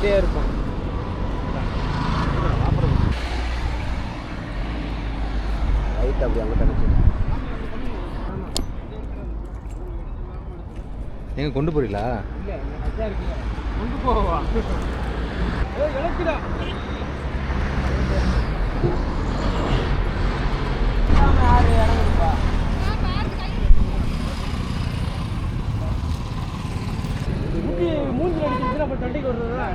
பிடிச்சிக்கிட்டே இருப்போம். ரைட் அப்படி அங்கே கணக்கு எங்க கொண்டு போறீங்களா? இல்லை கச்சா இருக்குல்ல கொண்டு போவா இழக்குதா யாரு இறங்குப்பா மூஞ்சி அடிச்சுன்னா அப்புறம் தண்டிக்கு வருதுங்களா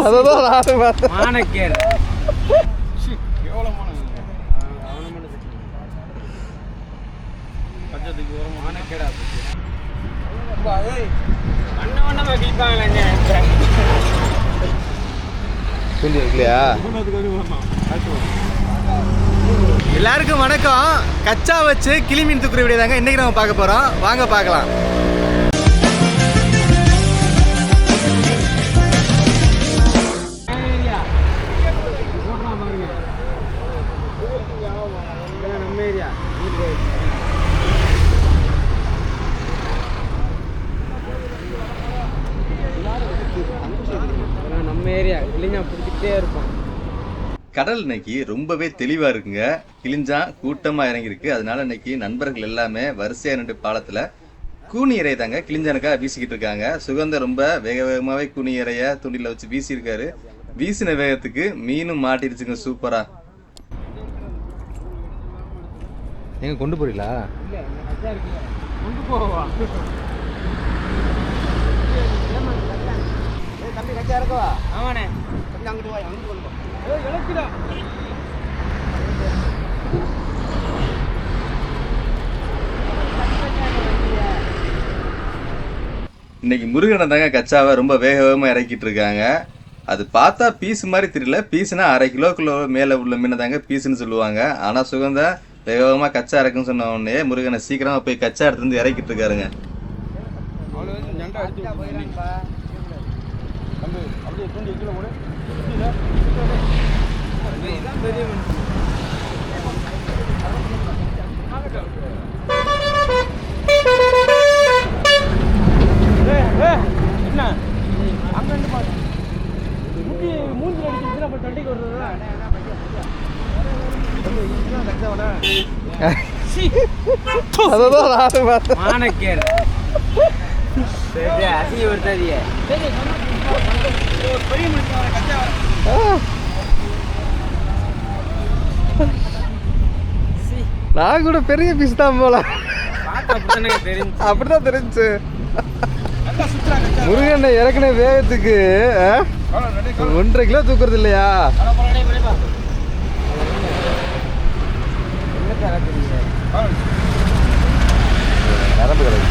அதான் நானும் பார்த்தேன். மானக்கேர் மானக்கேடா அண்ணவண்ணமா கிழிப்பாங்களே தூண்டி வைக்கலையா? எல்லாருக்கும் வணக்கம். கச்சா வச்சு கிளி மீன் தூக்குற வீடியோ தாங்க இன்னைக்கு நம்ம பார்க்க போறோம். வாங்க பார்க்கலாம். நம்ம ஏரியா நம்ம ஏரியா இல்லைங்க பிடிச்சிக்கிட்டே இருப்போம். கடல் இன்னைக்கு ரொம்பவே தெளிவா இருக்குங்க. கிழிஞ்சா கூட்டமா இறங்கியிருக்கு. அதனால இன்னைக்கு நண்பர்கள் எல்லாமே வரிசையா நின்று பாலத்துல கூனி இறைய தாங்க கிழிஞ்சானுக்கா வீசிக்கிட்டு இருக்காங்க. சுகந்தம் ரொம்ப வேக வேகமாவே கூனி இறைய துண்டில வச்சு வீசி இருக்காரு. வீசின வேகத்துக்கு மீனும் மாட்டிருச்சுங்க சூப்பரா. எங்க கொண்டு போறீங்களா? இல்லை கச்சா இருக்குல்ல கொண்டு போவா தம்பி கச்சா இருக்கவா? ஆமாண்ணே கொஞ்சம் அங்கிட்டு போய் அங்கிட்டு கொண்டு போ. இழக்குதா இன்னைக்கு முருகனை தாங்க கச்சாவை ரொம்ப வேக வேகமாக இறக்கிட்டு இருக்காங்க. அது பார்த்தா பீஸ் மாதிரி தெரியல. பீஸ்னா 1/2 கிலோக்குள்ள மேலே உள்ள மீனை தாங்க பீஸ்ன்னு சொல்லுவாங்க. ஆனால் சுகந்தா வேக வேகமாக கச்சா இறக்குன்னு சொன்ன உடனே முருகனை சீக்கிரமாக போய் கச்சா எடுத்து வந்து இறக்கிட்டு இருக்காருங்க. பெரிய என்ன அங்கே மூஞ்சி அடிச்சுன்னா அப்புறம் தண்டிக்கு வருதுங்களா அதான் நானும் பார்த்தேன். மானக்கேர் அசிங்க வருத்தாதிய பெரிய மனுஷன் கச்சா நான் கூட பெரிய பீஸ் தான் போல அப்படிதான் அப்படிதான் தெரிஞ்சு. முருகன் இறக்குன வேகத்துக்கு 1.5 கிலோ தூக்குறது இல்லையா? நரம்பு கிடக்கு.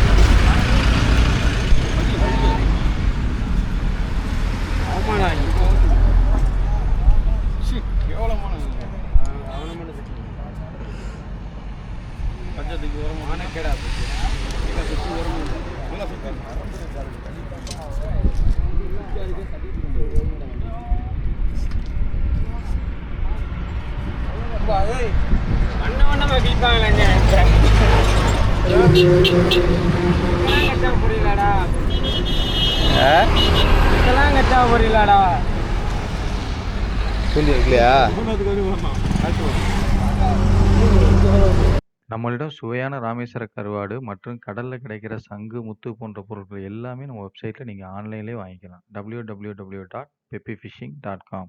மானக்கேடா அண்ணவண்ணமா கிழிப்பாங்களே புரியலாடா இதெல்லாம் கச்சா புரியலாடா தூண்டி வைக்கலையா? நம்மளிடம் சுவையான ராமேஸ்வர கருவாடு மற்றும் கடலில் கிடைக்கிற சங்கு, முத்து போன்ற பொருட்கள் எல்லாமே நம்ம வெப்சைட்டில் நீங்கள் ஆன்லைன்லேயே வாங்கிக்கலாம். www.peppyfishing.com